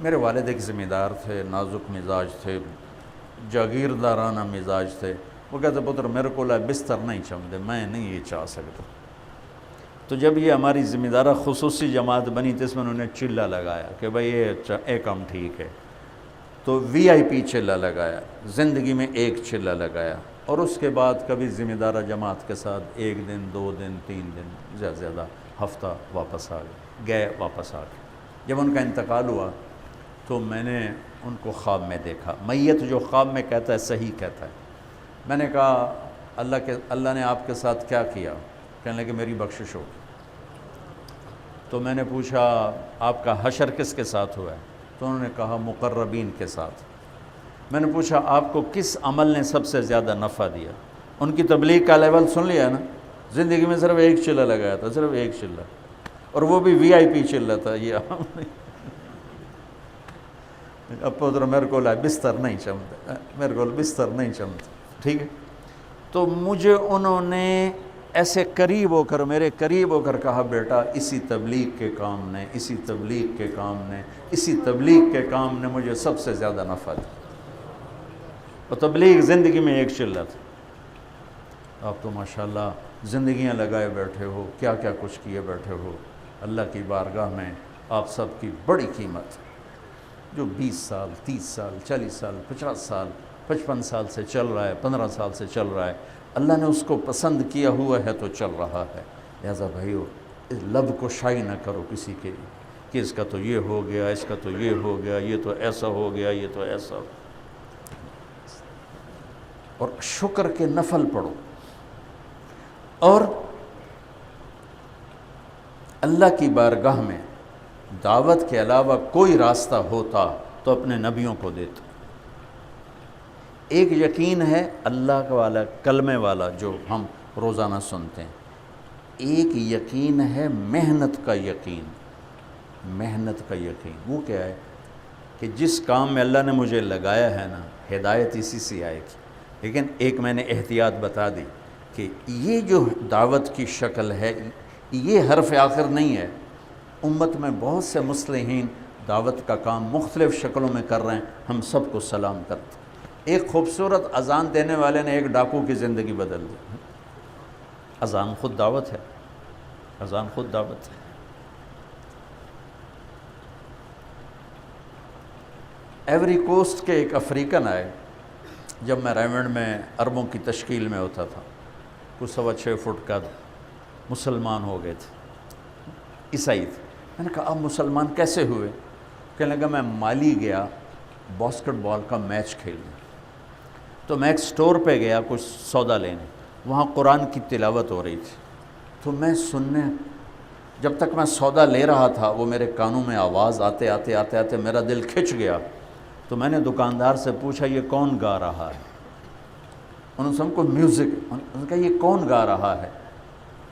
میرے والد ایک ذمہ دار تھے، نازک مزاج تھے، جاگیردارانہ مزاج تھے. وہ کہتے پتر میرے کو بستر نہیں چمدے، میں نہیں یہ چاہ سکتا. تو جب یہ ہماری ذمہ دارہ خصوصی جماعت بنی تو اس میں انہوں نے چلہ لگایا کہ بھائی یہ کام ٹھیک ہے. تو وی آئی پی چلہ لگایا، زندگی میں ایک چلہ لگایا. اور اس کے بعد کبھی ذمہ دارہ جماعت کے ساتھ 1 دن 2 دن 3 دن زیادہ زیادہ ہفتہ واپس آ گئے واپس آ گئے. جب ان کا انتقال ہوا تو میں نے ان کو خواب میں دیکھا. میت جو خواب میں کہتا ہے صحیح کہتا ہے. میں نے کہا اللہ نے آپ کے ساتھ کیا کیا؟ کہنے لگے میری بخشش ہو. تو میں نے پوچھا آپ کا حشر کس کے ساتھ ہوا ہے؟ تو انہوں نے کہا مقربین کے ساتھ. میں نے پوچھا آپ کو کس عمل نے سب سے زیادہ نفع دیا؟ ان کی تبلیغ کا لیول سن لیا نا. زندگی میں صرف ایک چلہ لگایا تھا، صرف ایک چلہ، اور وہ بھی وی آئی پی چلہ تھا. یہ عام نہیں. اب ادھر میرے کو بستر نہیں چمتا، میرے کو بستر نہیں چمتا. ٹھیک ہے. تو مجھے انہوں نے ایسے قریب ہو کر، میرے قریب ہو کر کہا بیٹا اسی تبلیغ کے کام نے، اسی تبلیغ کے کام نے، اسی تبلیغ کے کام نے مجھے سب سے زیادہ نفع دیا. اور تبلیغ زندگی میں ایک چلہ تھا. آپ تو ماشاءاللہ زندگیاں لگائے بیٹھے ہو، کیا کیا کچھ کیے بیٹھے ہو. اللہ کی بارگاہ میں آپ سب کی بڑی قیمت. جو 20 سال 30 سال 40 سال 50 سال 55 سال سے چل رہا ہے، 15 سال سے چل رہا ہے، اللہ نے اس کو پسند کیا ہوا ہے تو چل رہا ہے. لہذا بھائیو لب کو شائی نہ کرو کسی کے کہ اس کا تو یہ ہو گیا، اس کا تو یہ ہو گیا، یہ تو ایسا ہو گیا، یہ تو ایسا. اور شکر کے نفل پڑھو. اور اللہ کی بارگاہ میں دعوت کے علاوہ کوئی راستہ ہوتا تو اپنے نبیوں کو دیتا. ایک یقین ہے اللہ والا، کلمے والا جو ہم روزانہ سنتے ہیں. ایک یقین ہے محنت کا یقین. محنت کا یقین وہ کیا ہے کہ جس کام میں اللہ نے مجھے لگایا ہے نا، ہدایت اسی سے آئے گی. لیکن ایک میں نے احتیاط بتا دی کہ یہ جو دعوت کی شکل ہے یہ حرف آخر نہیں ہے. امت میں بہت سے مصلحین دعوت کا کام مختلف شکلوں میں کر رہے ہیں، ہم سب کو سلام کرتے. ایک خوبصورت اذان دینے والے نے ایک ڈاکو کی زندگی بدل دی. اذان خود دعوت ہے، اذان خود دعوت ہے. ایوری کوسٹ کے ایک افریقن آئے جب میں ریونڈ میں عربوں کی تشکیل میں ہوتا تھا. کچھ 6.25 فٹ کا مسلمان ہو گئے تھے، عیسائی تھے. میں نے کہا آپ مسلمان کیسے ہوئے؟ کہنے لگا میں مالی گیا باسکٹ بال کا میچ کھیلنے. تو میں ایک سٹور پہ گیا کچھ سودا لینے، وہاں قرآن کی تلاوت ہو رہی تھی. تو میں سننے، جب تک میں سودا لے رہا تھا وہ میرے کانوں میں آواز آتے آتے آتے آتے میرا دل کھنچ گیا. تو میں نے دکاندار سے پوچھا یہ کون گا رہا ہے؟ انہوں نے سب کو میوزک، انہوں نے کہا یہ کون گا رہا ہے؟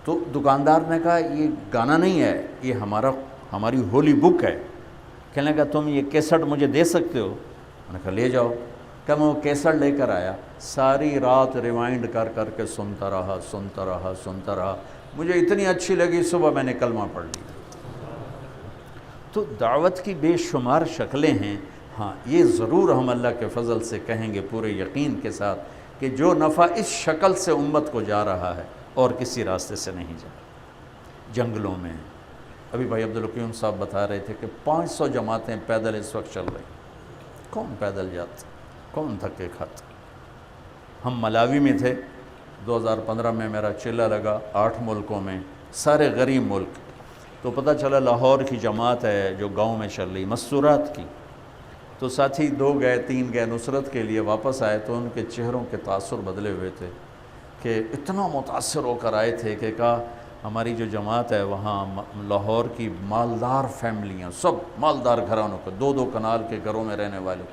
تو دکاندار نے کہا یہ گانا نہیں ہے، یہ ہماری ہولی بک ہے. کہنے لگا تم یہ کیسٹ مجھے دے سکتے ہو؟ میں نے کہا لے جاؤ. کہ میں وہ کیسٹ لے کر آیا، ساری رات ریوائنڈ کر کر کے سنتا رہا. مجھے اتنی اچھی لگی، صبح میں نے کلمہ پڑھ لیا. تو دعوت کی بے شمار شکلیں ہیں. ہاں یہ ضرور ہم اللہ کے فضل سے کہیں گے پورے یقین کے ساتھ کہ جو نفع اس شکل سے امت کو جا رہا ہے اور کسی راستے سے نہیں جا. جنگلوں میں ابھی بھائی عبدالقیوم صاحب بتا رہے تھے کہ 500 جماعتیں پیدل اس وقت چل رہی. کون پیدل جاتا، کون دھکے کھاتا؟ ہم ملاوی میں تھے 2015 میں، میرا چلہ لگا 8 ملکوں میں، سارے غریب ملک. تو پتہ چلا لاہور کی جماعت ہے جو گاؤں میں چل رہی، مستورات کی. تو ساتھی 2 گئے 3 گئے نصرت کے لیے، واپس آئے تو ان کے چہروں کے تاثر بدلے ہوئے تھے کہ اتنا متاثر ہو کر آئے تھے کہ کہا ہماری جو جماعت ہے وہاں لاہور کی مالدار فیملیاں، سب مالدار گھرانوں کو، 2 کنال کے گھروں میں رہنے والے،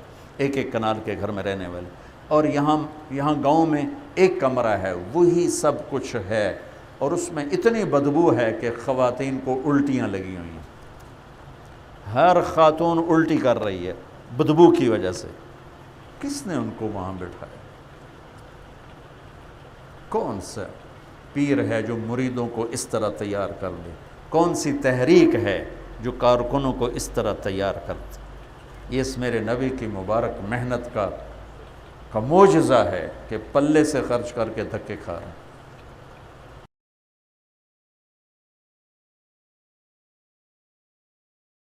1 کنال کے گھر میں رہنے والے، اور یہاں گاؤں میں 1 کمرہ ہے، وہی سب کچھ ہے. اور اس میں اتنی بدبو ہے کہ خواتین کو الٹیاں لگی ہوئی ہیں. ہر خاتون الٹی کر رہی ہے بدبو کی وجہ سے. کس نے ان کو وہاں بٹھایا؟ کون سا پیر ہے جو مریدوں کو اس طرح تیار کر دے؟ کون سی تحریک ہے جو کارکنوں کو اس طرح تیار کرتی؟ یہ اس میرے نبی کی مبارک محنت کا معجزہ ہے کہ پلے سے خرچ کر کے دھکے کھا رہے ہیں۔